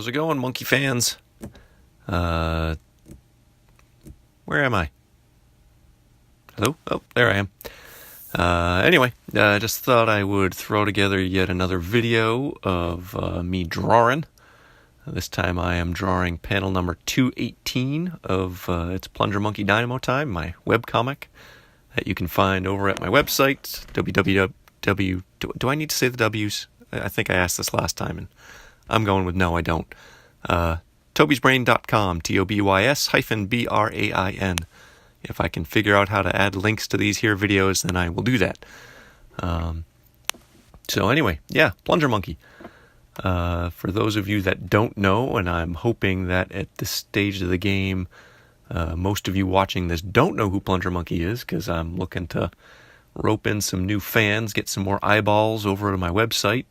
How's it going, monkey fans? Where am I? Hello? Oh, there I am. Anyway, I just thought I would throw together yet another video of me drawing. This time I am drawing panel number 218 of It's Plunger Monkey Dynamo Time, my webcomic that you can find over at my website, www. Do I need to say the W's? I think I asked this last time, and I'm going with no, I don't. Tobysbrain.com, TOBYS-BRAIN. If I can figure out how to add links to these here videos, then I will do that. So anyway, yeah, Plunger Monkey. For those of you that don't know, and I'm hoping that at this stage of the game, most of you watching this don't know who Plunger Monkey is, because I'm looking to rope in some new fans, get some more eyeballs over to my website,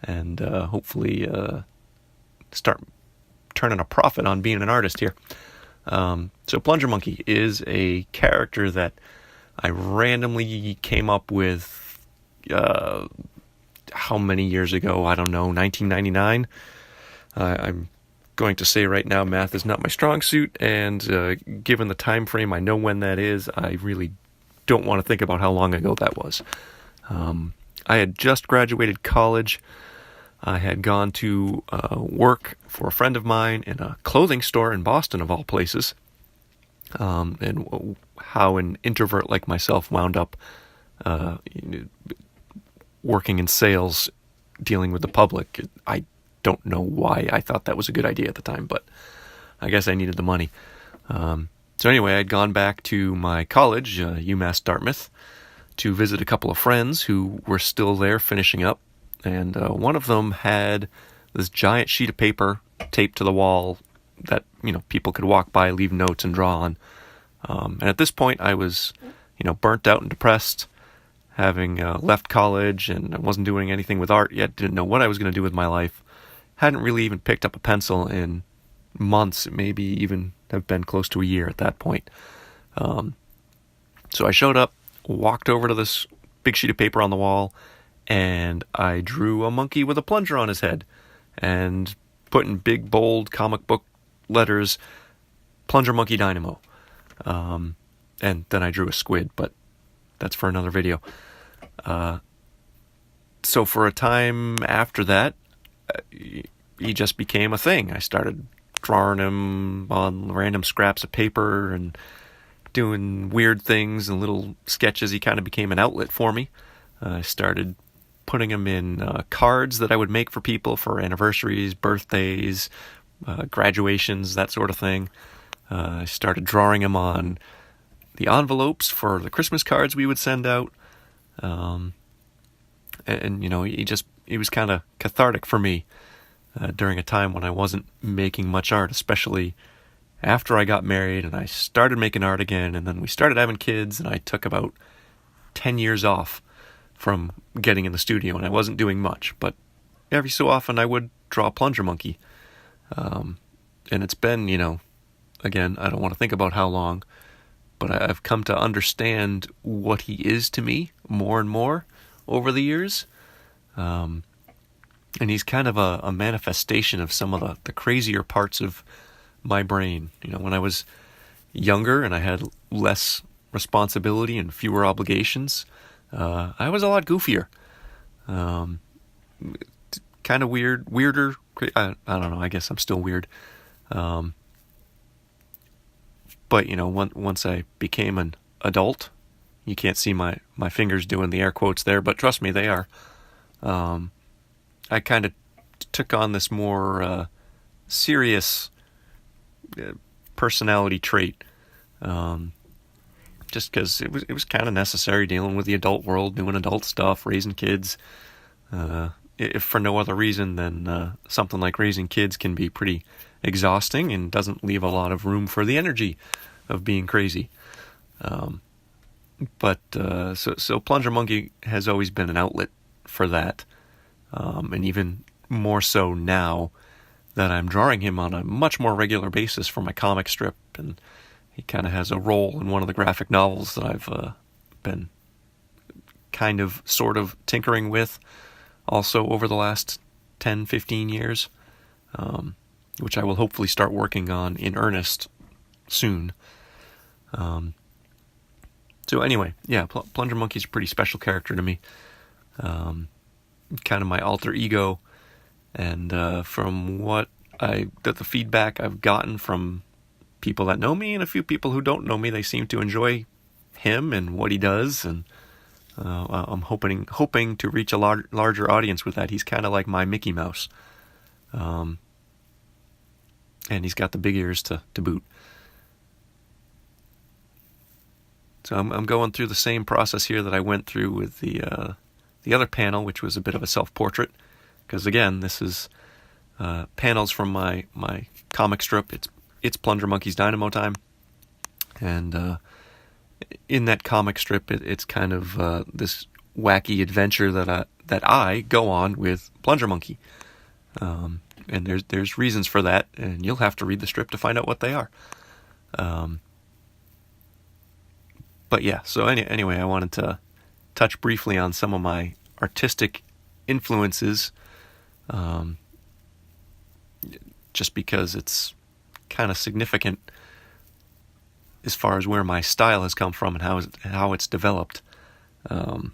and hopefully start turning a profit on being an artist here. So Plunger Monkey is a character that I randomly came up with how many years ago? I don't know, 1999. I'm going to say right now math is not my strong suit, and given the time frame, I know when that is. I really don't want to think about how long ago that was. I had just graduated college. I had gone to work for a friend of mine in a clothing store in Boston, of all places. And how an introvert like myself wound up working in sales, dealing with the public. I don't know why I thought that was a good idea at the time, but I guess I needed the money. So anyway, I'd gone back to my college, UMass Dartmouth, to visit a couple of friends who were still there finishing up. And one of them had this giant sheet of paper taped to the wall that, people could walk by, leave notes, and draw on. And at this point, I was, burnt out and depressed, having left college, and I wasn't doing anything with art yet, didn't know what I was going to do with my life. Hadn't really even picked up a pencil in months, maybe even have been close to a year at that point. So I showed up, walked over to this big sheet of paper on the wall, and I drew a monkey with a plunger on his head, and put in big, bold comic book letters, Plunger Monkey Dynamo. And then I drew a squid, but that's for another video. So for a time after that, he just became a thing. I started drawing him on random scraps of paper and doing weird things and little sketches. He kind of became an outlet for me. I started putting him in cards that I would make for people for anniversaries, birthdays, graduations, that sort of thing. I started drawing him on the envelopes for the Christmas cards we would send out. He was kind of cathartic for me during a time when I wasn't making much art, especially after I got married and I started making art again, and then we started having kids, and I took about 10 years off from getting in the studio, and I wasn't doing much, but every so often I would draw a Plunger Monkey. And it's been, again, I don't want to think about how long, but I've come to understand what he is to me more and more over the years. And he's kind of a manifestation of some of the crazier parts of my brain. When I was younger and I had less responsibility and fewer obligations, I was a lot goofier. Kind of weirder. I don't know, I guess I'm still weird. But, once I became an adult, you can't see my fingers doing the air quotes there, but trust me, they are. I kind of took on this more serious personality trait, just because it was kind of necessary dealing with the adult world, doing adult stuff, raising kids. If for no other reason than something like raising kids can be pretty exhausting and doesn't leave a lot of room for the energy of being crazy. So Plunger Monkey has always been an outlet for that. And even more so now that I'm drawing him on a much more regular basis for my comic strip, and he kind of has a role in one of the graphic novels that I've been kind of sort of tinkering with also over the last 10, 15 years. which I will hopefully start working on in earnest soon. So anyway, yeah, Plunger Monkey's a pretty special character to me. Kind of my alter ego, and from the feedback I've gotten from people that know me and a few people who don't know me, they seem to enjoy him and what he does, and I'm hoping to reach a larger audience with that. He's kind of like my Mickey Mouse, and he's got the big ears to boot. So I'm going through the same process here that I went through with the other panel, which was a bit of a self-portrait, because again, this is panels from my comic strip. It's Plunger Monkey's Dynamo Time, and in that comic strip, it's kind of this wacky adventure that I go on with Plunger Monkey, and there's reasons for that, and you'll have to read the strip to find out what they are. But yeah, so anyway, I wanted to touch briefly on some of my artistic influences, just because it's kind of significant as far as where my style has come from and how it's developed. And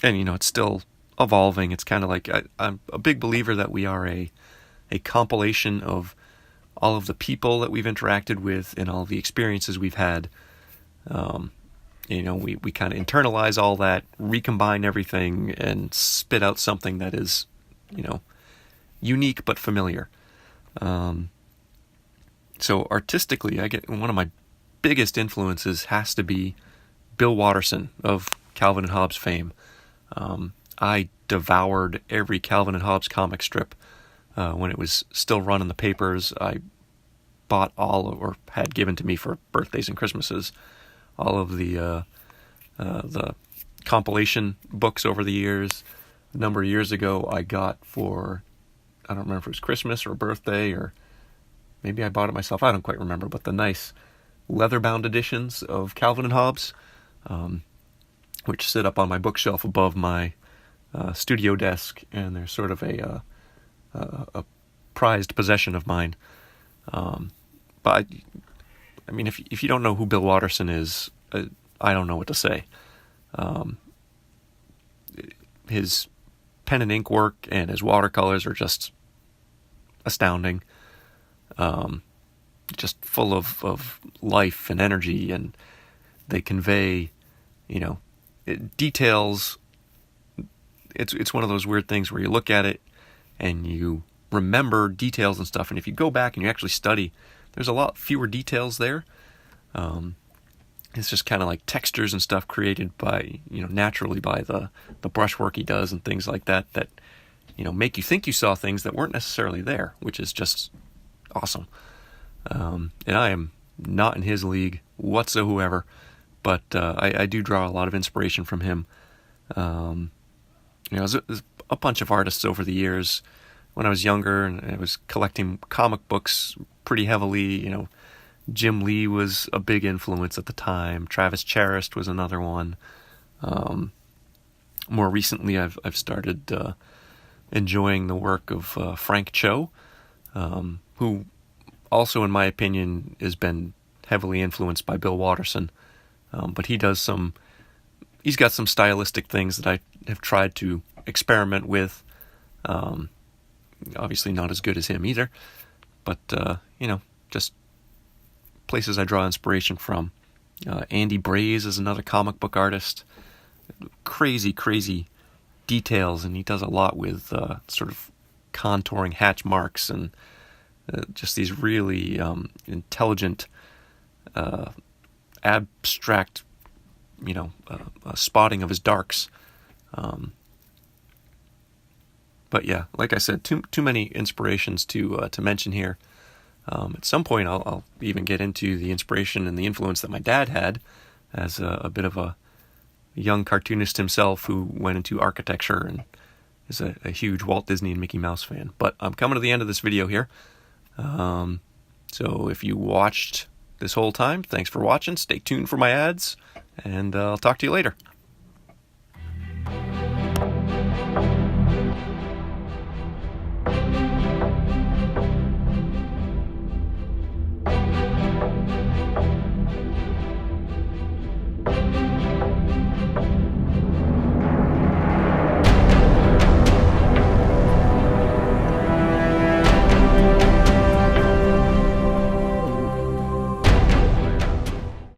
it's still evolving. It's kind of like I'm a big believer that we are a compilation of all of the people that we've interacted with and all the experiences we've had. We kind of internalize all that, recombine everything, and spit out something that is, unique but familiar. So artistically, I get one of my biggest influences has to be Bill Watterson of Calvin and Hobbes fame. I devoured every Calvin and Hobbes comic strip when it was still run in the papers. I bought or had given to me for birthdays and Christmases, all of the compilation books over the years. A number of years ago, I got for, I don't remember if it was Christmas or birthday, or maybe I bought it myself, I don't quite remember, but the nice leather-bound editions of Calvin and Hobbes, which sit up on my bookshelf above my studio desk, and they're sort of a prized possession of mine. But I mean, if you don't know who Bill Watterson is, I don't know what to say. His pen and ink work and his watercolors are just astounding. Just full of life and energy, and they convey, details. It's one of those weird things where you look at it and you remember details and stuff, and if you go back and you actually study, there's a lot fewer details there. It's just kind of like textures and stuff created by, naturally by the brushwork he does and things like that, make you think you saw things that weren't necessarily there, which is just awesome. And I am not in his league whatsoever, but I do draw a lot of inspiration from him. There's a bunch of artists over the years. When I was younger and I was collecting comic books pretty heavily, Jim Lee was a big influence at the time. Travis Charest was another one. More recently, I've started enjoying the work of Frank Cho, who also, in my opinion, has been heavily influenced by Bill Watterson. But he's got some stylistic things that I have tried to experiment with. Obviously not as good as him either, but, just places I draw inspiration from. Andy Braze is another comic book artist. Crazy details, and he does a lot with sort of contouring hatch marks and just these really intelligent, abstract, spotting of his darks. But yeah, like I said, too many inspirations to mention here. At some point, I'll even get into the inspiration and the influence that my dad had as a bit of a young cartoonist himself who went into architecture and is a huge Walt Disney and Mickey Mouse fan. But I'm coming to the end of this video here. So if you watched this whole time, thanks for watching. Stay tuned for my ads, and I'll talk to you later.